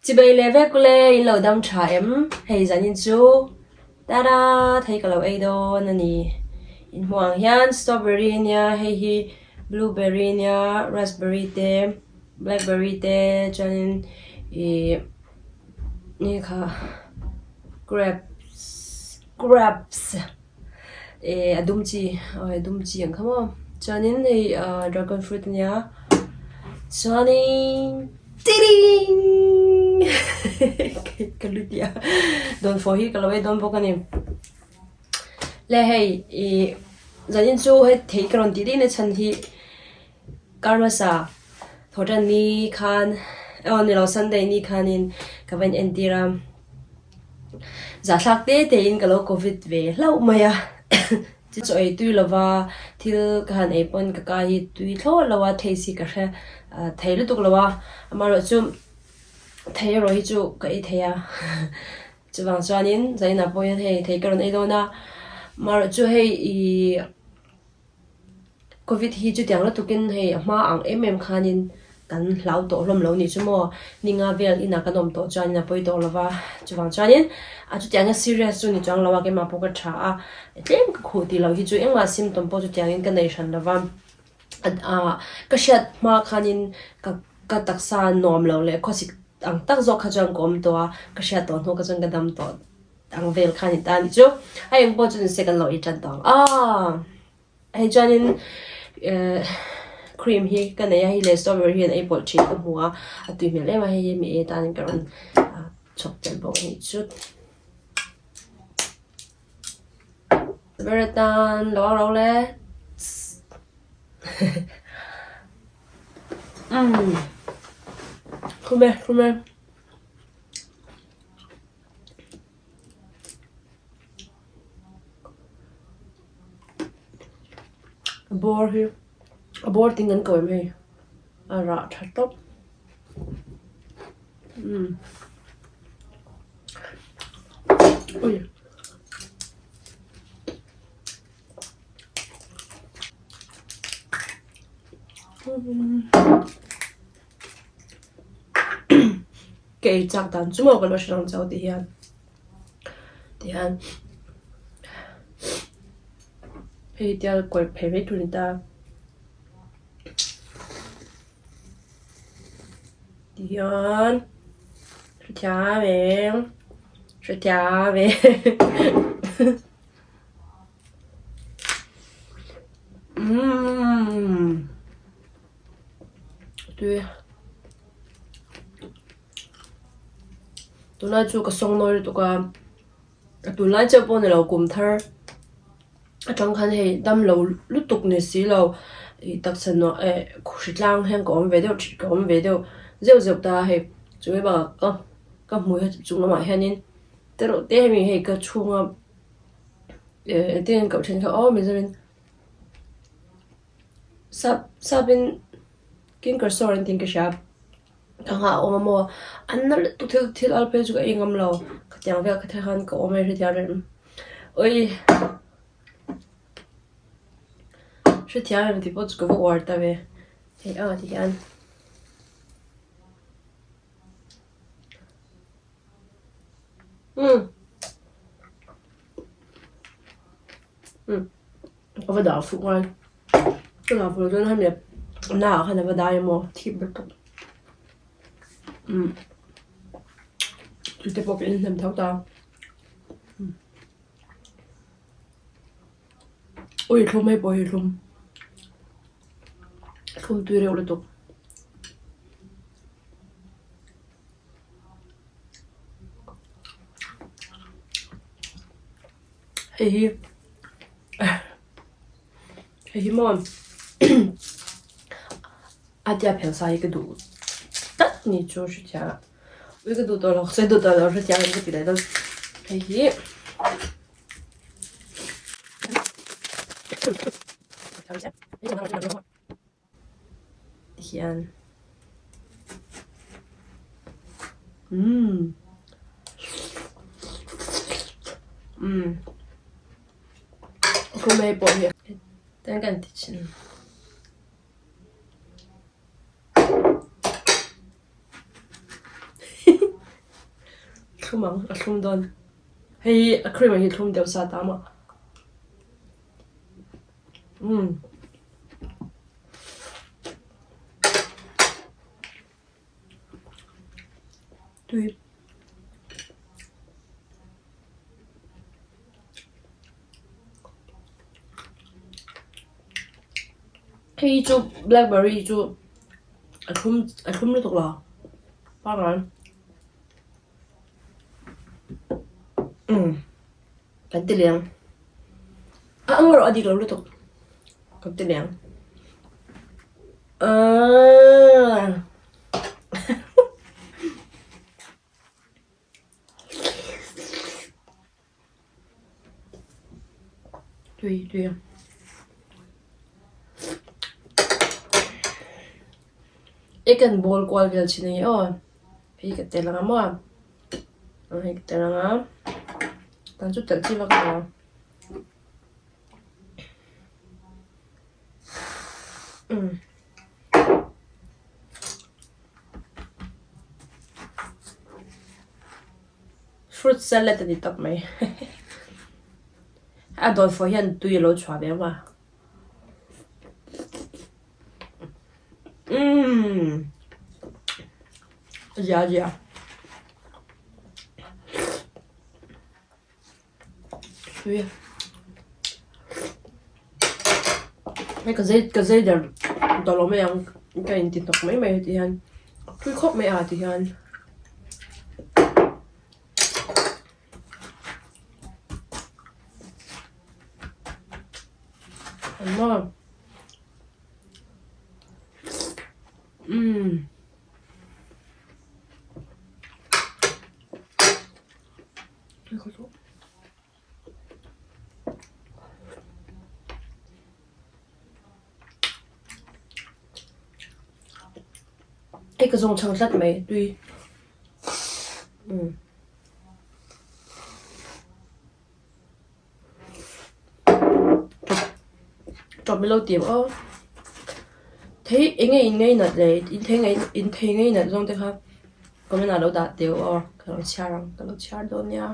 Chị bây lê vét lê in lầu đâm trà em hay dẫn in chú ta da thấy cái lầu ấy đó nè nè in hoàng hian strawberry nha hay hi blueberry nha raspberry te blackberry te cho nên nè khá grapes adum chi ang khamo cho nên thì dragon fruit nha cho nên Ding! Kalutia. Don't for here, kalaway don't book any. Le hey, Zanin Su had taken on Didin and he Karmasa. Thoda ni kan on Sunday ni kan in Kavan and Diram. Zasak de in Galo COVID ve. Lau Maya. So I do lava till kan apon kakahi do it all lawa tasty kasha. Thei lu tuk lawa amaro chu thei ro hi chu ka I thei a chu wang chuanin zaina poin hei thei karon ei dona maro chu hei I covid hi chu tiang la tukin hei ma ang khanin kan hlau to hlom lo ni chu mo ninga vel ina kanom to chuanin a poi to lawa chu wang chuanin a chu tiang serious chu ni chuang lawa ke ma poka tha a tlem ka khu ti lo hi chu engma symptom po chu tiangin ka nei shan lawa kashat ma khanin ka taksa nom lo le khosik ang tak zo khajang kom to kashat to no kajang gadam to ang vel khanin ta ni chu ayang po chu second lo I chan tong ai janin cream hi ka nei hi le strawberry and apple cheese ka huwa atui me le ma hi mi e tan karon chok tel bo ni chu Beratan lo le Come here. A boar here. A boar thing and go in here. A rat hat up. Ui. Cái chắc chắn chúng mình có thể làm đi han bây giờ quay phim với tụi ta đi han sẽ thả về对tụi nó chú cái song nói tụi nó chơi bọn này là cùng thơ trong khăn hay đâm lâu lúc tục này xí lâu đặc sản nó khuyết lang hay có về đâu chỉ có về đâu rêu ta hay chú ấy bảo có mùi hết chúng nó mãi hay nên tới độ té mình hay cái chuông tên cậu trên cái mình rồi sắp bên kinh cơ sở tin cái shop thằng họ ôm mà anh nó tụt thiệt alpe juga ingam lo cái tiếng về cái thằng có ôm rồi thì rồi ôi sẽ thì anh thì bắt juga vô ta về thì thì anh có phải đào phụ anh cái đào phụ cho nó đẹp nào hay là vào đào mà thịt bật chú tiếp tục lên thêm tháo tao ôi không mấy bồi không tùy rượu là tục hey mom à cha phèo sai cái đủ tất ni chú是cha với cái đủ đó sẽ đủ đó是cha cái cái đó hey Hiền Come poi tengan ticin Tlumang, a tlum don. Hei, a cream hi tlum deuh sa tama. Tui. Hei chu blackberry chu a tlum lu tuk la. Pa ngan. Kan thleng. Ang ro adik lu tuk. Kan thleng. Tui. Ikan bol kual vel chini o. Hei ka telang mo. Hei ka telang. Tan chu tel chi vak mo. Fruit salad ni tak mai. A doi fo hian tui lo chwa be ma. Ja. Tui. Mấy cái dây đờ đó là mấy ông cái tin tức mấy thì han tui khóc mấy thì han mà cái chungchang rất mấy tui chọn mấy lâu tiệm thấy ngay nè đấy in thấy ngay nè trong thế ha có mấy nào đâu đạt tiêu cái lâu cha đâu nha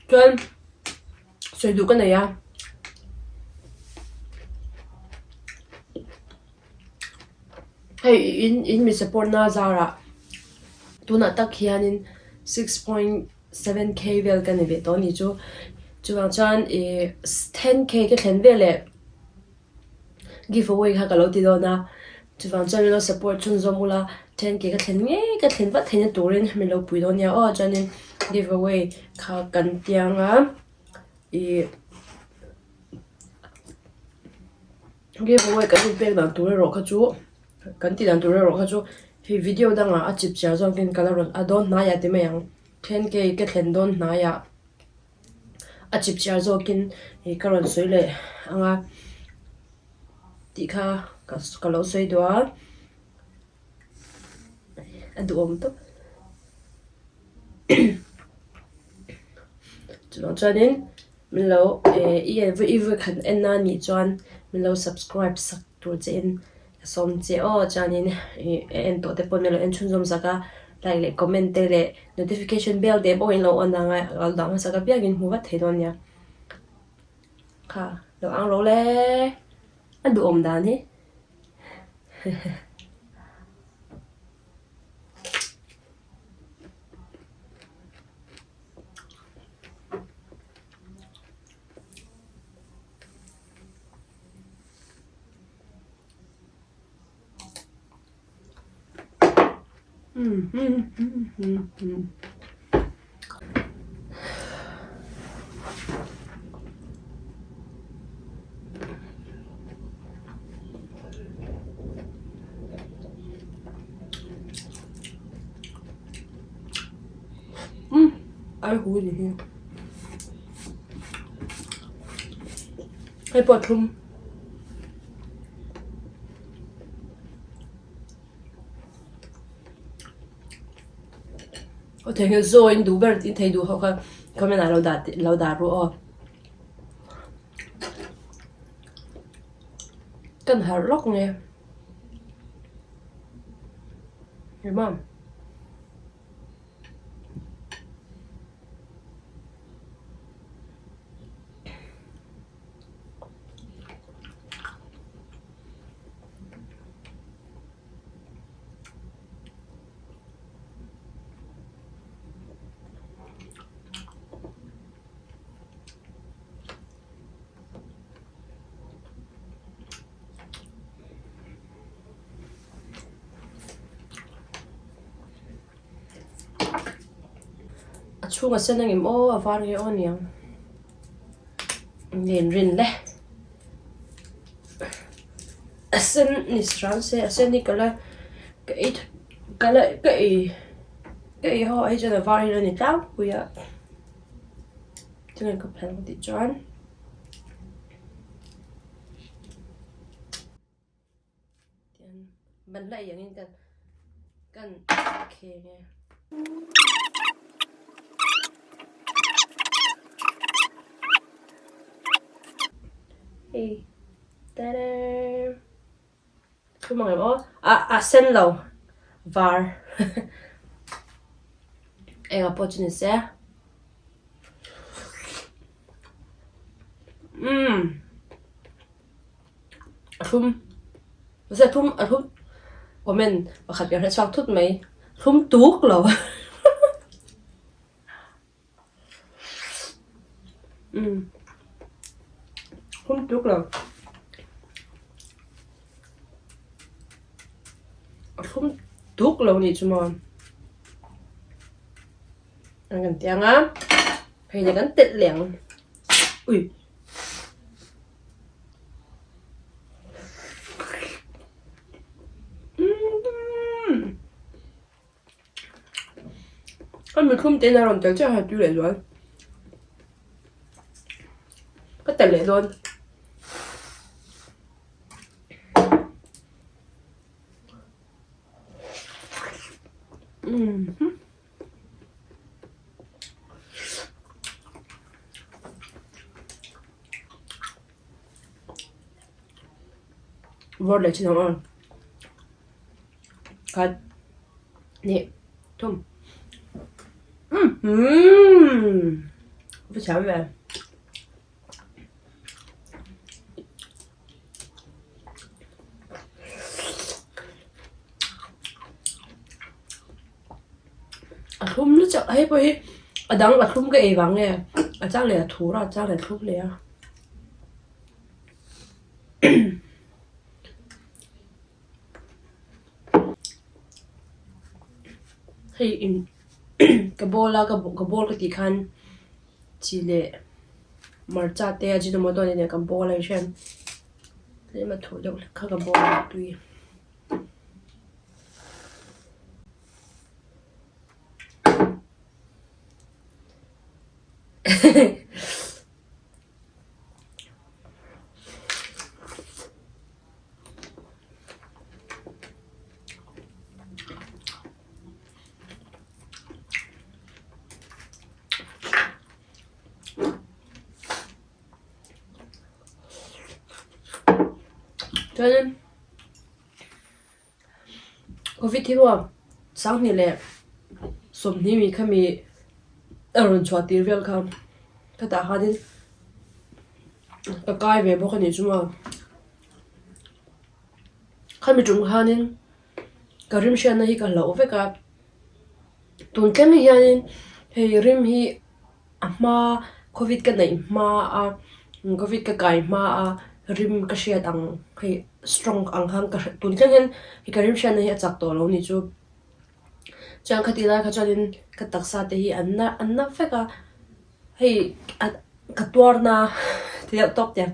Chuan soi du cái này à hey in mi support na zara tu na tak hianin 6.7k vel kan ve to ni chu chuang chan 10k cái thlen ve le giveaway ha ka lo ti do na chuang chan lo support chun zomula 10k cái thlen va thlen turin mi lo pui do nia chanin giveaway kha kan tianga giveaway kan pek dan tur ro kha chu kan ti dan tur ro kha chu hi video danga a chip cha zong kin color adon na ya te mayang 10k ke thlen don na ya a chip cha zo kin hi karon soi le anga ti kha ka lo soi do a adu om to chanin min lo i khan enna ni chuan min lo subscribe sak tur chen som che chanin en to te pon me lo en chun zom saka like le comment te le notification bell de bo in lo on danga al danga saka biagin huwa thedon ya kha lo ang lo le adu om da ni ai hú gì here hay bọt thum có thể người rồi đủ bớt tin thấy đủ không không có mình là lâu đá rồi cần hở lóc nè hiểu không chung ở sân anh ô ở vào cái ôn nhỉ liền rìn đấy sân nisran se sân đi cái họ ấy cho là vào rồi nè tao bây giờ cho nên có plan một tí chọn mình lạiอย่างนี้กันโอเคไงTa-da! Không mọi người sen lâu var em gặp bột trên xe thum sẽ thum của mình và khát cái sao thút mấy thum tuốt lâu thum tuốt lâu không thuốc lâu nhỉ chú mòn ăn gần tiếng á hay là gắn thleng ui anh mình không tên nào làm tiếng chắc là chú lệ rồi có thleng luôn vọt lại trên nó cắt nè thum với cháo về thum nó chợ hay bởi ở đằng là thum cái vàng nè ở trang này là thú rồi trang này thum này thì cái bol cái tí khăn chỉ để mở ra té chỉ nó đó này cái bol này xem thế mà thổi được cái bol tùy cho nên Covid thì vào sáng này lẹ sớm ní mi khăm mi ở rồi chua tiêu về khăm cái ta hà đi cái cái về bốc cái này chung mà khăm mi chung hà nên cái rim xe này cái lẩu với cái tuần cái này hà nên hay rim hi mà Covid cái này mà Covid cái mà rim cái xe tăng hay strong ang hang ka tun chang hen hi ka rim shan hi chak to lo ni chu chang khatila kha chalin ka taksa te hi anna feka hei ka tuarna te top te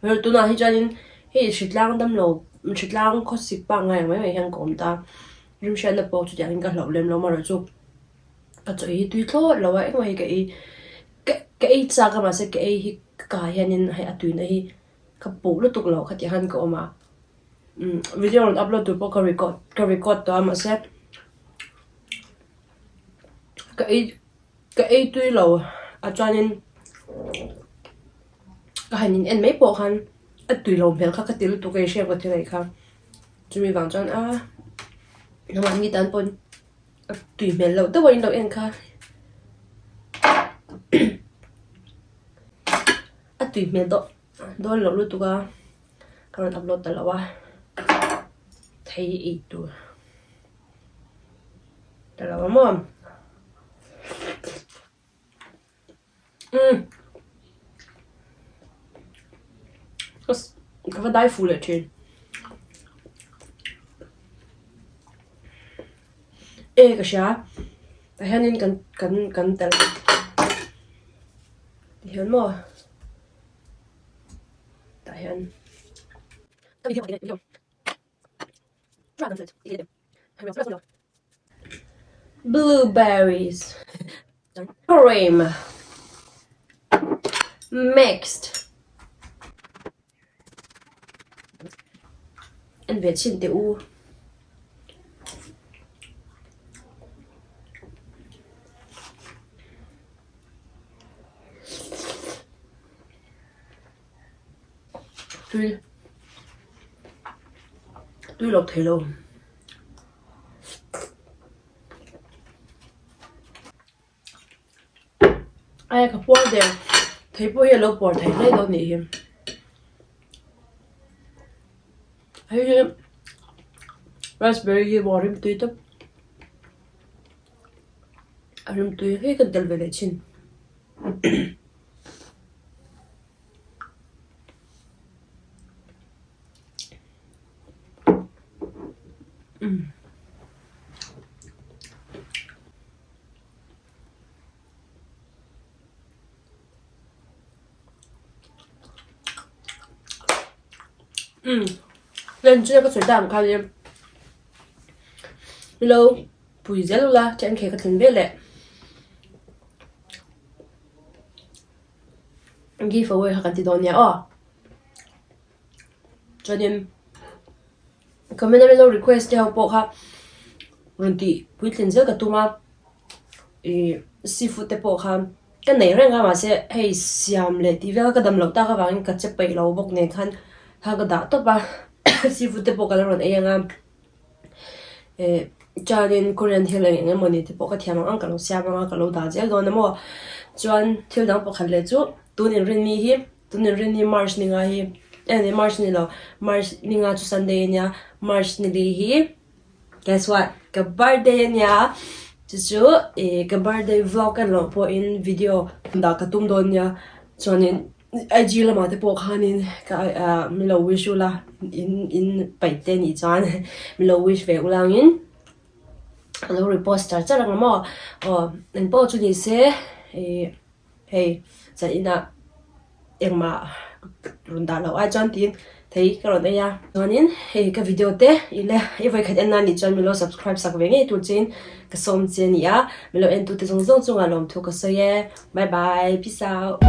wel tuna hi chalin hi shitlang dam lo shitlang kho sipa ngai mai hang kom ta rim shan na po chu jang ka lo lem lo ma ro chu ka chu hi tui tho lo wa hi ka cha ka ma se ka hi ka hianin hai atui na hi khắp bố lúc tục lẩu khát thì hắn cậu mà video nó upload từ bộ cái record đó mà xét cái tuy lẩu cho nên cái hành en mấy bộ hắn tuy lẩu bèn khát cái lúc tục cái share cái thứ này khác chúng mình vào cho nó mà nghĩ tán bồn tuy bèn lẩu tôi vẫn lẩu en khác tuy bèn đó lẩu lúc tục cái nó upload tới lẩu Thei itu. Dalam mom. Cái vấn đề phụ lệ trên. Cái啥? Tại hiện nên cần tele. Hiện mà. Tại hiện. Cái video. Blueberries cream mixed and về trên tiểu tuy lộc thể luôn ai cái bò đây thấy bò giờ lâu bò thấy lấy đâu nhỉ hay raspberry gì bò rim tươi tấp rim tươi hay cần tell về lại chín lên chưa có sủi đạm khai đi lâu bùi dễ luôn là chẳng kể cái thằng biết lệ giveaway hoặc cái gì đó cho nên comment lên request cho học bộ ha rồi thì bùi tiền dễ cái tuma seafood te bộ ha cái này rằng mà sẽ hay xiêm lệ thì về cái đầm lẩu ta các bạn cái chế bể lẩu bốc này khăn ha cái đó tốt ba seafood te bộ cái rồi ấy nga cho nên Korean thleng nghe mình thì bộ cái thèm ăn cái lẩu xiêm ăn cái lẩu đá dễ rồi nè mà chọn thiếu đắng bộ khăn lệ chú tu nên rin March ni nga hi and March ni lo March ni nga chu Sunday nha March ni li hi guess what cái birthday nha chú cái birthday vlog kan lo po in video da ka tum don nha cho nên IG la ma te po khanin ka mi lo wish la in pai te ni chan mi lo wish ve ulang in lo repost cha rang ma en po chu ni se hey za ina engma runda lo ai chan tin thấy cái rồi đây ya cho nên cái video te ile vậy khách anh đi chọn mình subscribe sak về ngay tụi trên cái som trên ya mình anh tụi trong trong alom thu cái sợi bye bye peace out